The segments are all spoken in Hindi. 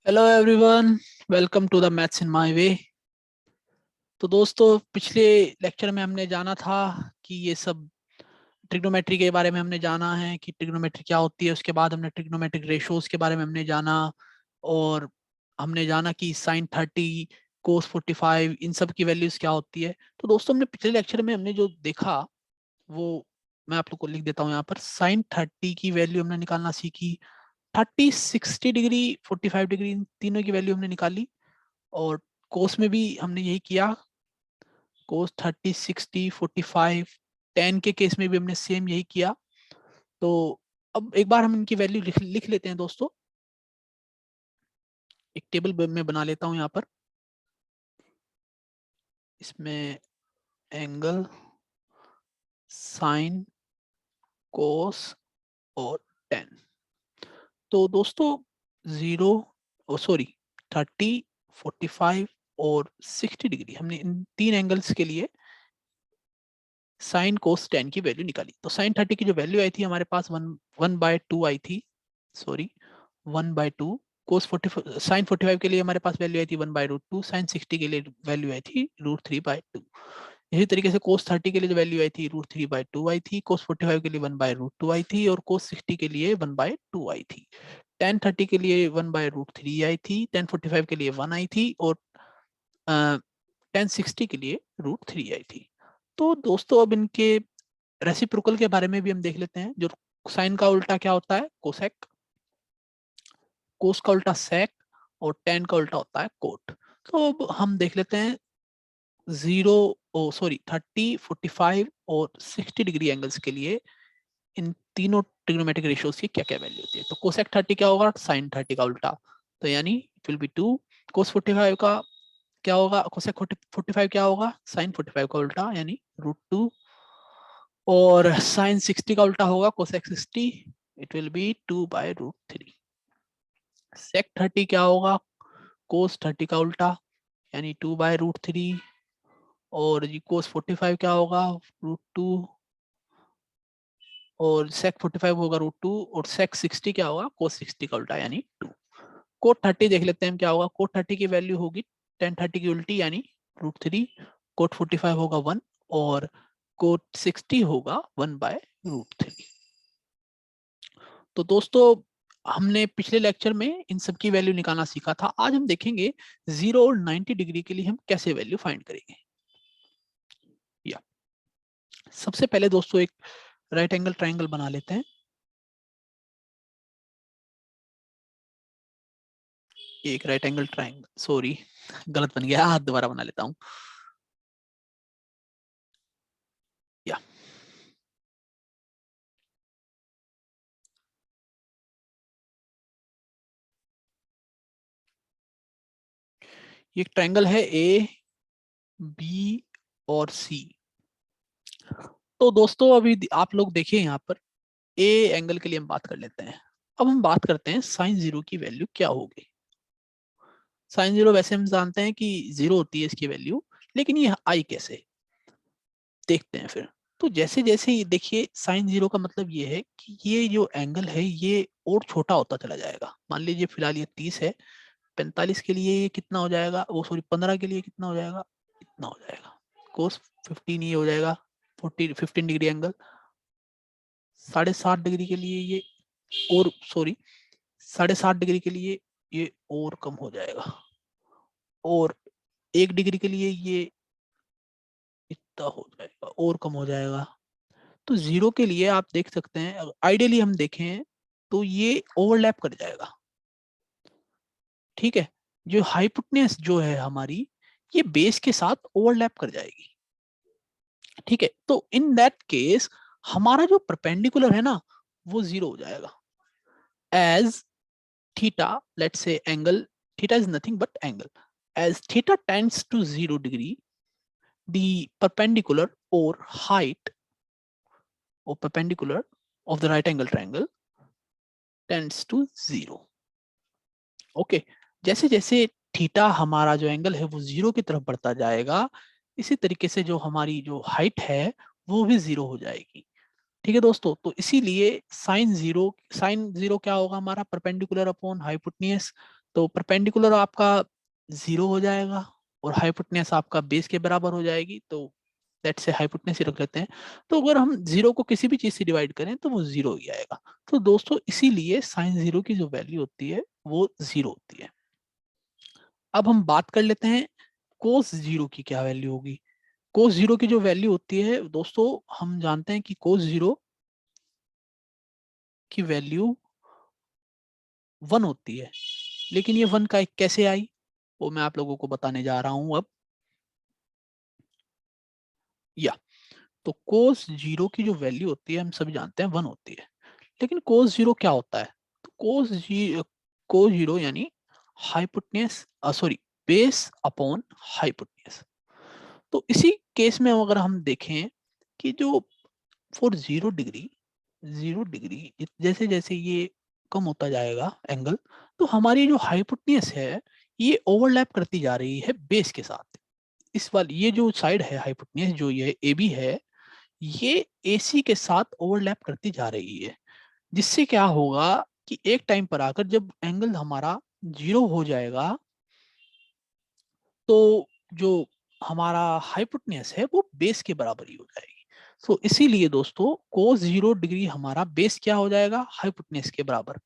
Hello everyone, welcome to the maths in my way. तो दोस्तों, पिछले लेक्चर में हमने जाना था कि ये सब ट्रिग्नोमेट्री के बारे में हमने जाना है कि ट्रिग्नोमेट्री क्या होती है। उसके बाद हमने ट्रिग्नोमेट्रिक रेशोज के बारे में हमने जाना, और हमने जाना कि साइन 30, कोस 45, इन सब की वैल्यूज क्या होती है। तो दोस्तों, हमने पिछले लेक्चर में हमने जो देखा वो मैं आप लोग को लिख देता हूँ यहाँ पर। साइन 30 की वैल्यू हमने निकालना सीखी। 30, 60 डिग्री, 45 डिग्री, इन तीनों की वैल्यू हमने निकाली। और कोस में भी हमने यही किया। कोस 30, 60, 45, 10 के केस में भी हमने सेम यही किया। तो अब एक बार हम इनकी वैल्यू लिख लेते हैं दोस्तों। एक टेबल में बना लेता हूं यहाँ पर। इसमें एंगल, साइन, कोस और 10। तो दोस्तों 0, सॉरी 30, 45 और 60 डिग्री, हमने इन तीन एंगल्स के लिए साइन कोस 10 की वैल्यू निकाली। तो साइन 30 की जो वैल्यू आई थी हमारे पास 1/2 आई थी। सॉरी, 1/2। कोस 40, साइन 45 के लिए हमारे पास वैल्यू आई थी 1/√2। साइन 60 के लिए वैल्यू आई थी √3/2। इसी तरीके से कोस 30 के लिए जो वैल्यू आई थी √3/2 आई थी। कोस 45 के लिए 1/√2 आई थी। और कोस 60 के लिए 1/2 आई थी। टेन 30 के लिए 1/√3 आई थी। टेन 45 के लिए 1 आई थी। और 1060 के लिए √3 आई थी। तो दोस्तों, अब इनके रेसिप्रोकल के बारे में भी हम देख लेते हैं। जो साइन का उल्टा क्या होता है? कोसेक। कोस का उल्टा सेक। और टेन का उल्टा होता है कोट। तो अब हम देख लेते हैं 30, 45 और 60 डिग्री एंगल्स के लिए इन तीनों ट्रिग्नोमेट्रिक रेशियोज की क्या क्या वैल्यू होती है। तो कोसेक 30 क्या होगा? साइन 30 का उल्टा, तो यानी इट विल बी 2। कोस 45 का क्या होगा? कोसेक 45 क्या होगा? साइन 45 का उल्टा, यानी √2। और साइन 60 का उल्टा होगा कोसेक 60, इट विल बी 2/√3। सेक 30 क्या होगा? कोस 30 का उल्टा, यानी 2/√3। और जी कोस 45 क्या होगा? √2। और सेक 45 होगा √2। और सेक 60 क्या होगा? कोस 60 का उल्टा, यानी 2। कोट 30 देख लेते हैं हम क्या होगा। कोट 30 की वैल्यू होगी टेन 30 की उल्टी, यानी √3। कोट 45 होगा 1। और कोट 60 होगा 1/√3। तो दोस्तों, हमने पिछले लेक्चर में इन सब की वैल्यू निकालना सीखा था। आज हम देखेंगे 0 और 90 डिग्री के लिए हम कैसे वैल्यू फाइंड करेंगे। या सबसे पहले दोस्तों एक राइट एंगल ट्राइंगल बना लेते हैं। एक राइट एंगल ट्राइंगल, सॉरी गलत बन गया, हाथ दोबारा बना लेता हूं। या ये एक ट्राइंगल है ए, बी और सी। तो दोस्तों अभी आप लोग देखिए यहाँ पर ए एंगल के लिए हम बात कर लेते हैं। अब हम बात करते हैं साइन 0 की वैल्यू क्या होगी। साइन 0 वैसे हम जानते हैं कि 0 होती है इसकी वैल्यू, लेकिन ये आई कैसे, देखते हैं फिर। तो जैसे जैसे ये देखिए, साइन 0 का मतलब ये है कि ये जो एंगल है ये और छोटा होता चला जाएगा। मान लीजिए फिलहाल ये 30 है, 45 के लिए ये कितना हो जाएगा? वो सॉरी 15 के लिए कितना हो जाएगा? इतना हो जाएगा। कोस 15 ये हो जाएगा 15 डिग्री एंगल। 7.5 डिग्री के लिए ये, और सॉरी 7.5 डिग्री के लिए ये और कम हो जाएगा। और 1 डिग्री के लिए ये इतना हो जाएगा, और कम हो जाएगा। तो 0 के लिए आप देख सकते हैं, आइडियली हम देखें तो ये ओवरलैप कर जाएगा। ठीक है, जो हाइपोटेन्यूज जो है हमारी, ये बेस के साथ ओवरलैप कर जाएगी। ठीक है, तो इन दैट केस हमारा जो परपेंडिकुलर है ना, वो 0 हो जाएगा। As theta, let's say angle theta is nothing but angle, as theta tends to 0 degree, the perpendicular or height or perpendicular of the right angle triangle tends to 0. Okay, जैसे जैसे थीटा हमारा जो एंगल है वो 0 की तरफ बढ़ता जाएगा, इसी तरीके से जो हमारी जो हाइट है वो भी 0 हो जाएगी। ठीक है दोस्तों, तो इसीलिए साइन 0 क्या होगा हमारा? Perpendicular upon hypotenuse. तो परपेंडिकुलर आपका 0 हो जाएगा और हाइपोटेन्यूस आपका बेस के बराबर हो जाएगी, तो लेट्स से हाइपोटेन्यूस रख लेते हैं। तो अगर हम 0 को किसी भी चीज से डिवाइड करें तो वो 0 ही आएगा। तो दोस्तों इसीलिए साइन 0 की जो वैल्यू होती है वो 0 होती है। अब हम बात कर लेते हैं कोस 0 की क्या वैल्यू होगी। कोस 0 की जो वैल्यू होती है दोस्तों, हम जानते हैं कि कोस 0 की वैल्यू 1 होती है। लेकिन ये 1 का कैसे आई वो मैं आप लोगों को बताने जा रहा हूं अब। या तो कोस 0 की जो वैल्यू होती है हम सभी जानते हैं 1 होती है। लेकिन कोस 0 क्या होता है? तो कोस 0 यानी hypotenuse, sorry, base upon hypotenuse. तो इसी केस में अगर हम देखें कि जो फॉर 0 डिग्री जैसे जैसे ये कम होता जाएगा एंगल, तो हमारी जो हाइपोटेन्यूस है ये ओवरलैप करती जा रही है बेस के साथ। इस वाली ये जो साइड है हाइपोटेन्यूस, जो ये ए बी है, ये एसी के साथ ओवरलैप करती जा रही है। जिससे क्या होगा कि एक टाइम पर आकर जब एंगल हमारा 0 हो जाएगा तो जो हमारा हाइपोटेन्यूस है वो बेस के बराबर ही हो जाएगी। तो इसीलिए दोस्तों कोस 0 डिग्री हमारा बेस क्या हो जाएगा? हाइपोटेन्यूस के बराबर।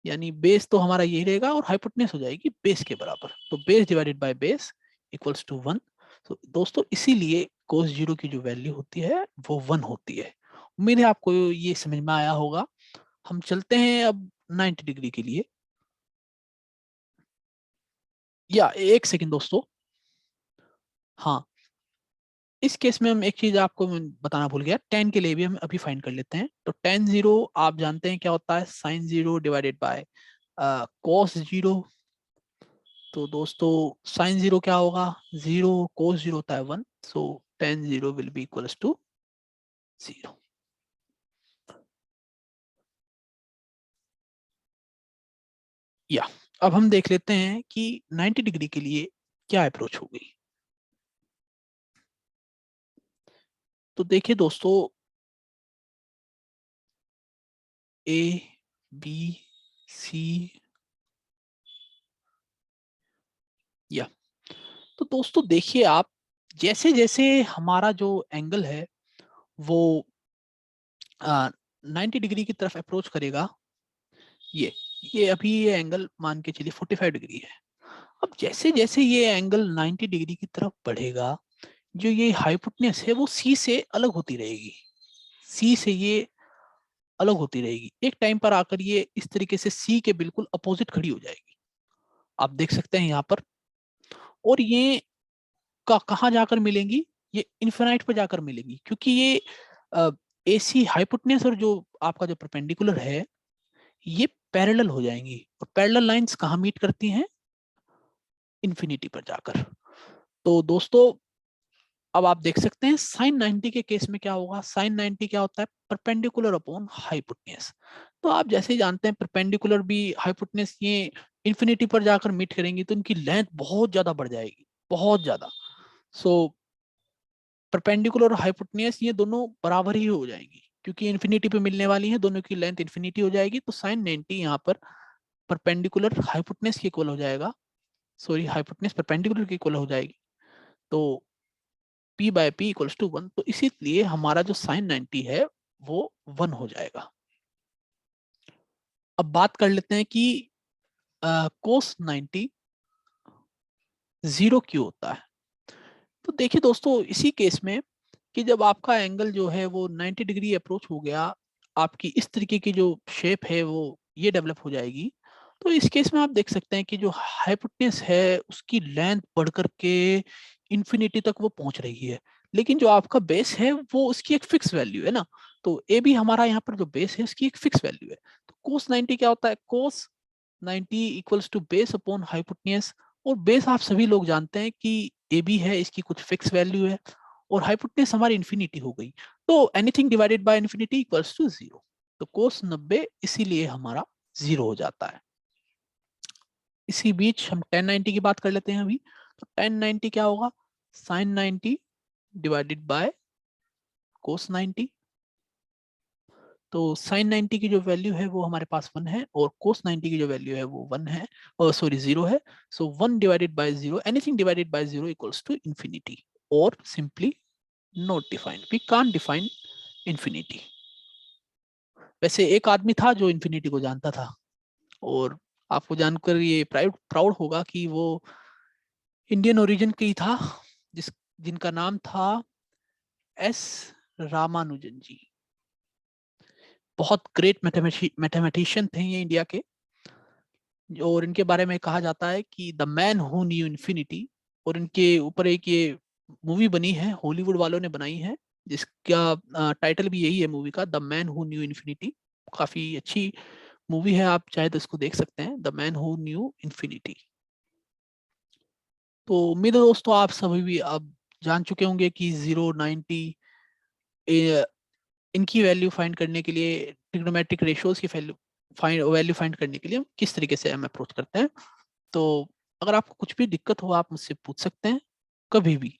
यानी बेस तो हमारा यही रहेगा और हाइपोटेन्यूस हो जाएगी बेस के बराबर। तो base divided by base equals to 1। तो दोस्तों इसीलिए कोस 0 की जो वैल्यू होती है वो 1 होती है। उम्मीद है आपको ये समझ में आया होगा। हम चलते हैं अब 90 डिग्री के लिए। या एक सेकंड दोस्तों, हाँ, इस केस में हम एक चीज आपको मैं बताना भूल गया, टेन के लिए भी हम अभी फाइंड कर लेते हैं। तो टेन 0 आप जानते हैं क्या होता है? Sine 0 divided by cos 0। तो दोस्तों साइन 0 क्या होगा? 0, कोस 0 होता है 1, so ten 0 will be equals to 0। या अब हम देख लेते हैं कि 90 डिग्री के लिए क्या अप्रोच होगी। तो देखिए दोस्तों, ए बी सी, या तो दोस्तों देखिए आप, जैसे जैसे हमारा जो एंगल है वो 90 डिग्री की तरफ अप्रोच करेगा, ये अभी ये एंगल मान के चलिए 45 डिग्री है। अब जैसे जैसे ये एंगल 90 डिग्री की तरफ बढ़ेगा, जो ये हाइपोटेन्यूस है वो सी से अलग होती रहेगी। सी से ये अलग होती रहेगी। एक टाइम पर आकर ये इस तरीके से सी के बिल्कुल अपोजिट खड़ी हो जाएगी। आप देख सकते हैं यहाँ पर। और ये कहाँ जाकर मिलेंगी? ये इन्फिनाइट पर जाकर मिलेंगी, क्योंकि ये एसी हाइपोटेन्यूस और जो आपका जो परपेंडिकुलर है ये पैरेलल हो जाएंगी। और पैरेलल लाइंस कहाँ मीट करती हैं? इन्फिनिटी पर जाकर। तो दोस्तों अब आप देख सकते हैं साइन 90 के केस में क्या होगा। साइन 90 क्या होता है? Perpendicular upon hypotenuse. तो आप जैसे ही जानते हैं परपेंडिकुलर भी हाइपोटेन्यूस ये इन्फिनिटी पर जाकर मीट करेंगी तो इनकी लेंथ बहुत ज्यादा बढ़ जाएगी, बहुत ज्यादा। सो परपेंडिकुलर और हाइपोटेन्यूस ये दोनों बराबर ही हो जाएंगी, क्योंकि इन्फिनिटी पे मिलने वाली हैं, दोनों की लेंथ इन्फिनिटी हो जाएगी। तो साइन 90 यहाँ पर परपेंडिकुलर हाइपोटेन्यूस के इक्वल हो जाएगा, सॉरी हाइपोटेन्यूस परपेंडिकुलर के इक्वल हो जाएगी। तो p by p equals to 1। तो इसीलिए हमारा जो साइन 90 है वो 1 हो जाएगा। अब बात कर लेते हैं कि कोस 90 0 क्यों होता है। तो देखिए दोस्तों इसी केस में कि जब आपका एंगल जो है वो 90 डिग्री अप्रोच हो गया, आपकी इस तरीके की जो शेप है वो ये डेवलप हो जाएगी। तो इस केस में आप देख सकते हैं कि जो हाइपोटेन्यूस है उसकी लेंथ बढ़कर के इन्फिनिटी तक वो पहुंच रही है। लेकिन जो आपका बेस है वो उसकी एक फिक्स वैल्यू है ना। तो ए भी हमारा यहाँ पर जो बेस है उसकी एक फिक्स वैल्यू है। तो कोस 90 क्या होता है? Cos 90 equals to base upon hypotenuse. और बेस आप सभी लोग जानते हैं कि ए बी है, इसकी कुछ फिक्स वैल्यू है। और हाइपोटेन्यूस हमारी इन्फिनिटी हो गई। तो anything divided by infinity equals to 0। तो कोस 90 इसीलिए हमारा 0 हो जाता है। इसी बीच हम tan 90 की बात कर लेते हैं अभी। तो tan 90 क्या होगा? sin 90 divided by cos 90। तो साइन 90 की जो वैल्यू है वो हमारे पास 1 है और कोस 90 की जो वैल्यू है वो 1 है, और सॉरी 0 है। So 1 divided by 0, anything divided by 0 equals to infinity, और simply not defined, we can't define infinity. वैसे एक आदमी था जो इंफिनिटी को जानता था, और आपको जानकर ये प्राउड होगा कि वो इंडियन ओरिजिन की था, जिनका नाम था एस रामानुजन जी। बहुत ग्रेट मैथमेटिशियन थे ये इंडिया के, और इनके बारे में कहा जाता है कि the man who knew infinity. और इनके ऊपर एक ये मूवी बनी है, हॉलीवुड वालों ने बनाई है, जिसका टाइटल भी यही है मूवी का, the man who knew infinity. काफी अच्छी मूवी है, आप चाहे तो इसको देख सकते हैं, the man who knew infinity. तो मेरे दोस्तों, आप सभी भी अब जान चुके होंगे कि 0, 90 इनकी वैल्यू फाइंड करने के लिए, ट्रिग्नोमेट्रिक रेशियोज की वैल्यू फाइंड करने के लिए हम किस तरीके से हम अप्रोच करते हैं। तो अगर आपको कुछ भी दिक्कत हो, आप मुझसे पूछ सकते हैं कभी भी,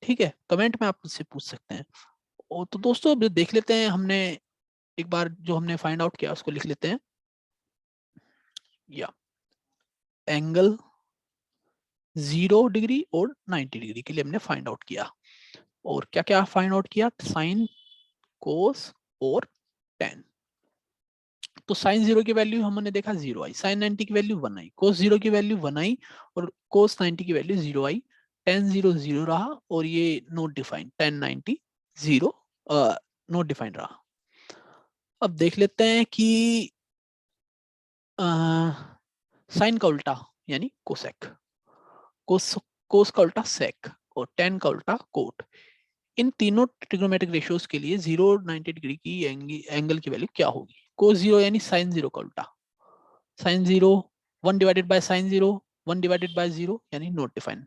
ठीक है, कमेंट में आप मुझसे पूछ सकते हैं। और तो दोस्तों अब देख लेते हैं, हमने एक बार जो हमने फाइंड आउट किया उसको लिख लेते हैं। या एंगल 0 डिग्री और 90 डिग्री के लिए हमने फाइंड आउट किया, और क्या क्या फाइंड आउट किया, साइन, कोस और टेन। तो साइन 0 की वैल्यू हमने देखा 0 आई, साइन 90 की वैल्यू 1 आई, कोस 0 की वैल्यू 1 आई, और कोस 90 की वैल्यू 0 आई। टेन 0 0 रहा, और ये not defined, ten 90 0 not defined रहा। अब देख लेते हैं कि साइन का उल्टा यानी कोसेक, कोस कोस का उल्टा सेक, और टेन का उल्टा कोट। इन तीनों ट्रिग्नोमेट्रिक रेशियोज के लिए 0 और 90 डिग्री की एंगल की वैल्यू क्या होगी। कोस 0 यानी साइन 0 का उल्टा, sine 0 1 divided by sine 0, 1 divided by 0 यानी नॉट डिफाइंड।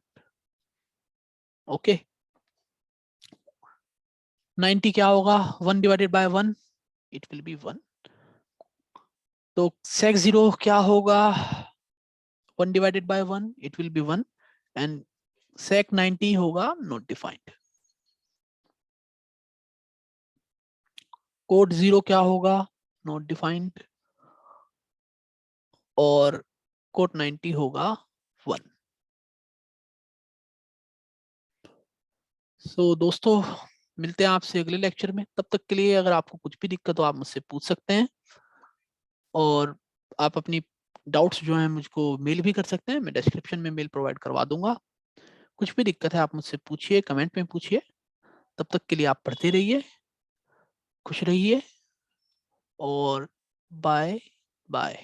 ओके, 90 क्या होगा, 1 divided by 1, it will be 1। तो सेक 0 क्या होगा, 1 divided by 1, it will be 1, and sec 90 होगा नॉट डिफाइंड। कोट 0 क्या होगा, नॉट डिफाइंड, और कोट 90 होगा 1। सो दोस्तों, मिलते हैं आपसे अगले लेक्चर में। तब तक के लिए अगर आपको कुछ भी दिक्कत हो, आप मुझसे पूछ सकते हैं, और आप अपनी डाउट्स जो हैं मुझको मेल भी कर सकते हैं, मैं डिस्क्रिप्शन में मेल प्रोवाइड करवा दूंगा। कुछ भी दिक्कत है आप मुझसे पूछिए, कमेंट में पूछिए। तब तक के लिए आप पढ़ते रहिए, खुश रहिए, और बाय बाय।